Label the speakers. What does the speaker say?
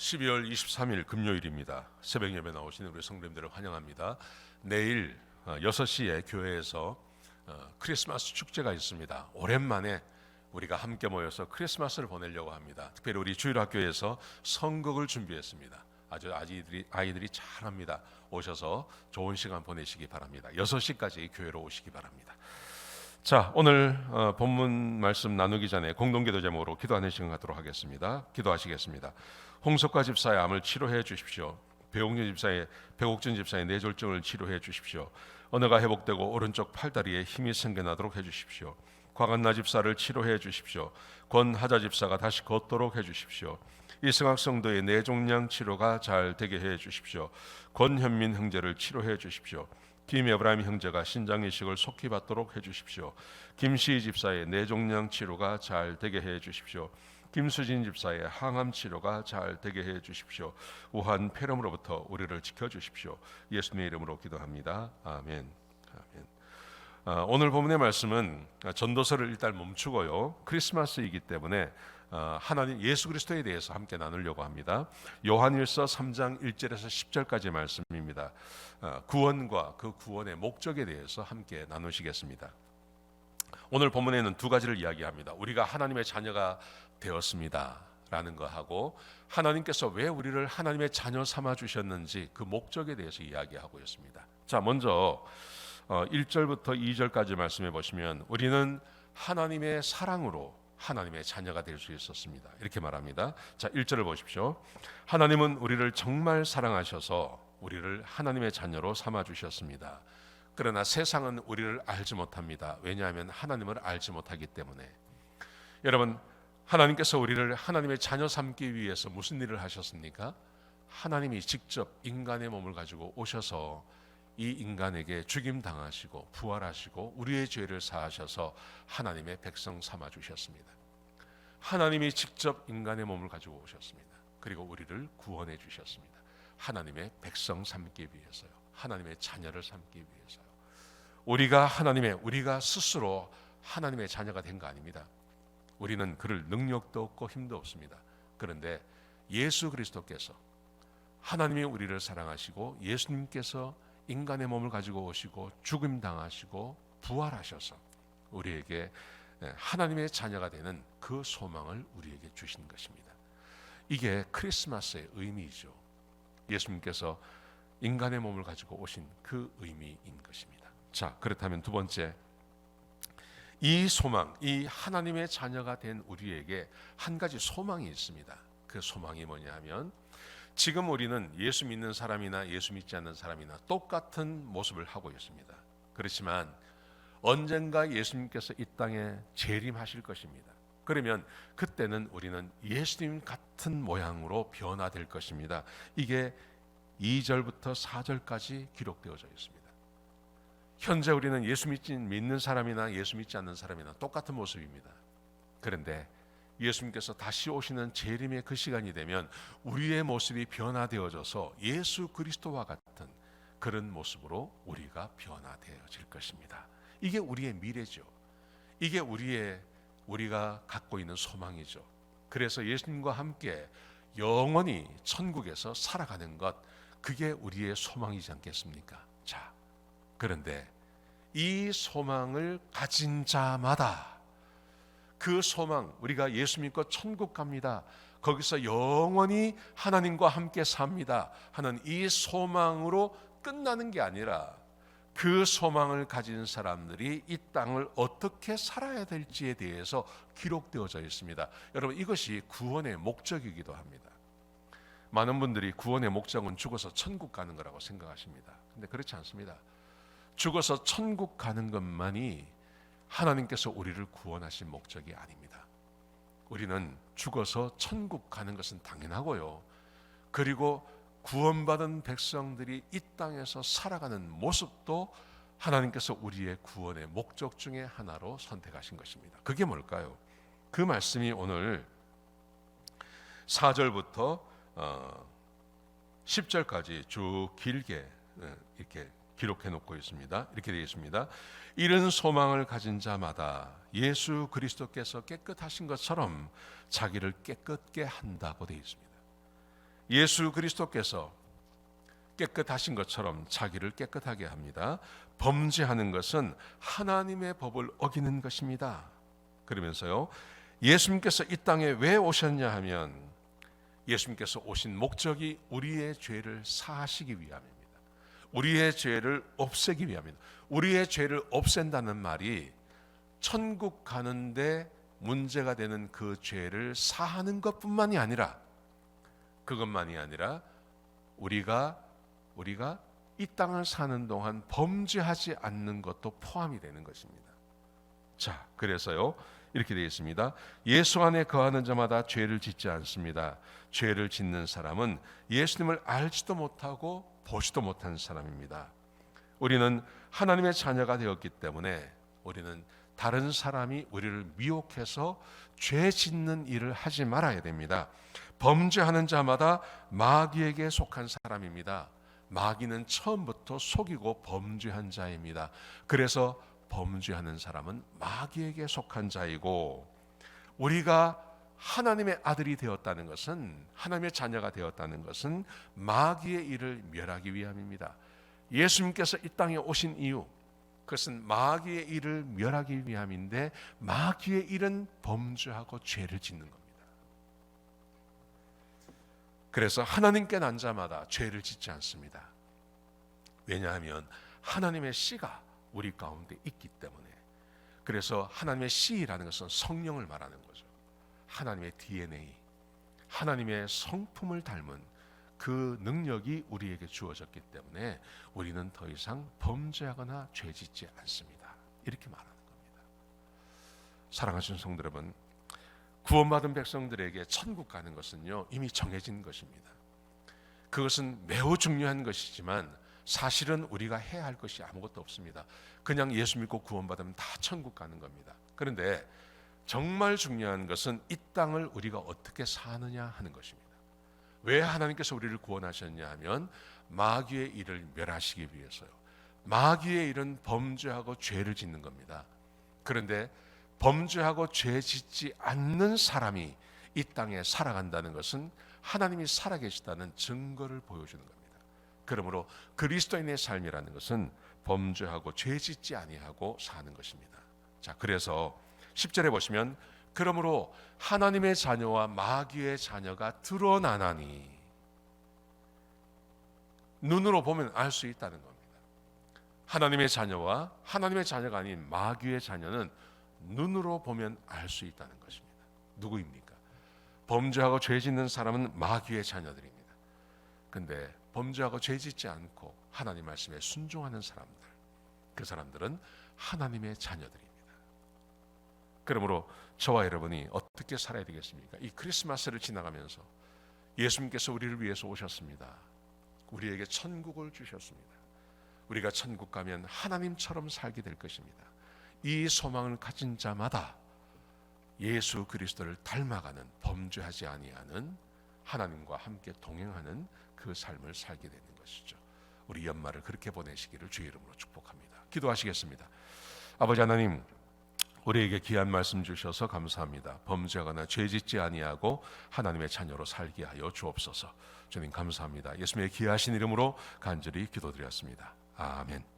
Speaker 1: 12월 23일 금요일입니다. 새벽 예배 나오시는 우리 성도님들을 환영합니다. 내일 6시에 교회에서 크리스마스 축제가 있습니다. 오랜만에 우리가 함께 모여서 크리스마스를 보내려고 합니다. 특별히 우리 주일학교에서 선곡을 준비했습니다. 아주 아이들이 잘합니다. 오셔서 좋은 시간 보내시기 바랍니다. 6시까지 교회로 오시기 바랍니다. 자, 오늘 본문 말씀 나누기 전에 공동기도 제목으로 기도하는 시간 갖도록 하겠습니다. 기도하시겠습니다. 홍석과 집사의 암을 치료해 주십시오. 배옥준 집사의 뇌졸중을 치료해 주십시오. 언어가 회복되고 오른쪽 팔다리에 힘이 생겨나도록 해 주십시오. 곽한나 집사를 치료해 주십시오. 권하자 집사가 다시 걷도록 해 주십시오. 이승학 성도의 뇌종양 치료가 잘 되게 해 주십시오. 권현민 형제를 치료해 주십시오. 김에브라임 형제가 신장 이식을 속히 받도록 해 주십시오. 김시희 집사의 뇌종양 치료가 잘 되게 해 주십시오. 김수진 집사의 항암 치료가 잘 되게 해 주십시오. 우한 폐렴으로부터 우리를 지켜 주십시오. 예수님의 이름으로 기도합니다. 아멘. 아멘. 오늘 본문의 말씀은 전도서를 일단 멈추고요. 크리스마스이기 때문에 하나님 예수 그리스도에 대해서 함께 나누려고 합니다. 요한일서 3장 1절에서 10절까지 말씀입니다. 구원과 그 구원의 목적에 대해서 함께 나누시겠습니다. 오늘 본문에는 두 가지를 이야기합니다. 우리가 하나님의 자녀가 되었습니다 라는 거하고 하나님께서 왜 우리를 하나님의 자녀 삼아 주셨는지 그 목적에 대해서 이야기하고 있습니다. 자, 먼저 1절부터 2절까지 말씀해 보시면 우리는 하나님의 사랑으로 하나님의 자녀가 될 수 있었습니다. 이렇게 말합니다. 자, 1절을 보십시오. 하나님은 우리를 정말 사랑하셔서 우리를 하나님의 자녀로 삼아 주셨습니다. 그러나 세상은 우리를 알지 못합니다. 왜냐하면 하나님을 알지 못하기 때문에. 여러분, 하나님께서 우리를 하나님의 자녀 삼기 위해서 무슨 일을 하셨습니까? 하나님이 직접 인간의 몸을 가지고 오셔서 이 인간에게 죽임 당하시고 부활하시고 우리의 죄를 사하셔서 하나님의 백성 삼아 주셨습니다. 하나님이 직접 인간의 몸을 가지고 오셨습니다. 그리고 우리를 구원해 주셨습니다. 하나님의 백성 삼기 위해서요. 하나님의 자녀를 삼기 위해서요. 우리가 스스로 하나님의 자녀가 된 거 아닙니다. 우리는 그럴 능력도 없고 힘도 없습니다. 그런데 예수 그리스도께서 하나님이 우리를 사랑하시고 예수님께서 인간의 몸을 가지고 오시고 죽임 당하시고 부활하셔서 우리에게 하나님의 자녀가 되는 그 소망을 우리에게 주신 것입니다. 이게 크리스마스의 의미이죠. 예수님께서 인간의 몸을 가지고 오신 그 의미인 것입니다. 자, 그렇다면 두 번째, 이 소망, 이 하나님의 자녀가 된 우리에게 한 가지 소망이 있습니다. 그 소망이 뭐냐 하면 지금 우리는 예수 믿는 사람이나 예수 믿지 않는 사람이나 똑같은 모습을 하고 있습니다. 그렇지만 언젠가 예수님께서 이 땅에 재림하실 것입니다. 그러면 그때는 우리는 예수님 같은 모양으로 변화될 것입니다. 이게 2절부터 4절까지 기록되어져 있습니다. 현재 우리는 예수 믿는 사람이나 예수 믿지 않는 사람이나 똑같은 모습입니다. 그런데 예수님께서 다시 오시는 재림의 그 시간이 되면 우리의 모습이 변화되어져서 예수 그리스도와 같은 그런 모습으로 우리가 변화되어질 것입니다. 이게 우리의 미래죠. 이게 우리가 갖고 있는 소망이죠. 그래서 예수님과 함께 영원히 천국에서 살아가는 것, 그게 우리의 소망이지 않겠습니까? 자, 그런데 이 소망을 가진 자마다 그 소망, 우리가 예수 믿고 천국 갑니다, 거기서 영원히 하나님과 함께 삽니다 하는 이 소망으로 끝나는 게 아니라 그 소망을 가진 사람들이 이 땅을 어떻게 살아야 될지에 대해서 기록되어져 있습니다. 여러분, 이것이 구원의 목적이기도 합니다. 많은 분들이 구원의 목적은 죽어서 천국 가는 거라고 생각하십니다. 근데 그렇지 않습니다. 죽어서 천국 가는 것만이 하나님께서 우리를 구원하신 목적이 아닙니다. 우리는 죽어서 천국 가는 것은 당연하고요. 그리고 구원받은 백성들이 이 땅에서 살아가는 모습도 하나님께서 우리의 구원의 목적 중에 하나로 선택하신 것입니다. 그게 뭘까요? 그 말씀이 오늘 4절부터 10절까지 쭉 길게 이렇게 기록해 놓고 있습니다. 이렇게 되어 있습니다. 이런 소망을 가진 자마다 예수 그리스도께서 깨끗하신 것처럼 자기를 깨끗게 한다고 되어 있습니다. 예수 그리스도께서 깨끗하신 것처럼 자기를 깨끗하게 합니다. 범죄하는 것은 하나님의 법을 어기는 것입니다. 그러면서요, 예수님께서 이 땅에 왜 오셨냐 하면 예수님께서 오신 목적이 우리의 죄를 사하시기 위함입니다. 우리의 죄를 없애기 위함입니다. 우리의 죄를 없앤다는 말이 천국 가는데 문제가 되는 그 죄를 사하는 것뿐만이 아니라, 그것만이 아니라 우리가 이 땅을 사는 동안 범죄하지 않는 것도 포함이 되는 것입니다. 자, 그래서요, 이렇게 되어 있습니다. 예수 안에 거하는 자마다 죄를 짓지 않습니다. 죄를 짓는 사람은 예수님을 알지도 못하고 보지도 못한 사람입니다. 우리는 하나님의 자녀가 되었기 때문에 우리는 다른 사람이 우리를 미혹해서 죄 짓는 일을 하지 말아야 됩니다. 범죄하는 자마다 마귀에게 속한 사람입니다. 마귀는 처음부터 속이고 범죄한 자입니다. 그래서 범죄하는 사람은 마귀에게 속한 자이고, 우리가 하나님의 아들이 되었다는 것은, 하나님의 자녀가 되었다는 것은 마귀의 일을 멸하기 위함입니다. 예수님께서 이 땅에 오신 이유, 그것은 마귀의 일을 멸하기 위함인데, 마귀의 일은 범죄하고 죄를 짓는 겁니다. 그래서 하나님께 난 자마다 죄를 짓지 않습니다. 왜냐하면 하나님의 씨가 우리 가운데 있기 때문에. 그래서 하나님의 씨라는 것은 성령을 말하는 거죠. 하나님의 DNA, 하나님의 성품을 닮은 그 능력이 우리에게 주어졌기 때문에 우리는 더 이상 범죄하거나 죄짓지 않습니다. 이렇게 말하는 겁니다. 사랑하시는 성도 여러분, 구원받은 백성들에게 천국 가는 것은요, 이미 정해진 것입니다. 그것은 매우 중요한 것이지만 사실은 우리가 해야 할 것이 아무것도 없습니다. 그냥 예수 믿고 구원받으면 다 천국 가는 겁니다. 그런데 정말 중요한 것은 이 땅을 우리가 어떻게 사느냐 하는 것입니다. 왜 하나님께서 우리를 구원하셨냐 하면 마귀의 일을 멸하시기 위해서요. 마귀의 일은 범죄하고 죄를 짓는 겁니다. 그런데 범죄하고 죄 짓지 않는 사람이 이 땅에 살아간다는 것은 하나님이 살아계시다는 증거를 보여주는 겁니다. 그러므로 그리스도인의 삶이라는 것은 범죄하고 죄 짓지 아니하고 사는 것입니다. 자, 그래서 10절에 보시면, 그러므로 하나님의 자녀와 마귀의 자녀가 드러나나니, 눈으로 보면 알 수 있다는 겁니다. 하나님의 자녀와 하나님의 자녀가 아닌 마귀의 자녀는 눈으로 보면 알 수 있다는 것입니다. 누구입니까? 범죄하고 죄 짓는 사람은 마귀의 자녀들입니다. 근데 범죄하고 죄 짓지 않고 하나님 말씀에 순종하는 사람들, 그 사람들은 하나님의 자녀들입니다. 그러므로 저와 여러분이 어떻게 살아야 되겠습니까? 이 크리스마스를 지나가면서 예수님께서 우리를 위해서 오셨습니다. 우리에게 천국을 주셨습니다. 우리가 천국 가면 하나님처럼 살게 될 것입니다. 이 소망을 가진 자마다 예수 그리스도를 닮아가는, 범죄하지 아니하는, 하나님과 함께 동행하는 그 삶을 살게 되는 것이죠. 우리 연말을 그렇게 보내시기를 주의 이름으로 축복합니다. 기도하시겠습니다. 아버지 하나님, 우리에게 귀한 말씀 주셔서 감사합니다. 범죄하거나 죄짓지 아니하고 하나님의 자녀로 살게 하여 주옵소서. 주님 감사합니다. 예수님의 귀하신 이름으로 간절히 기도드렸습니다. 아멘.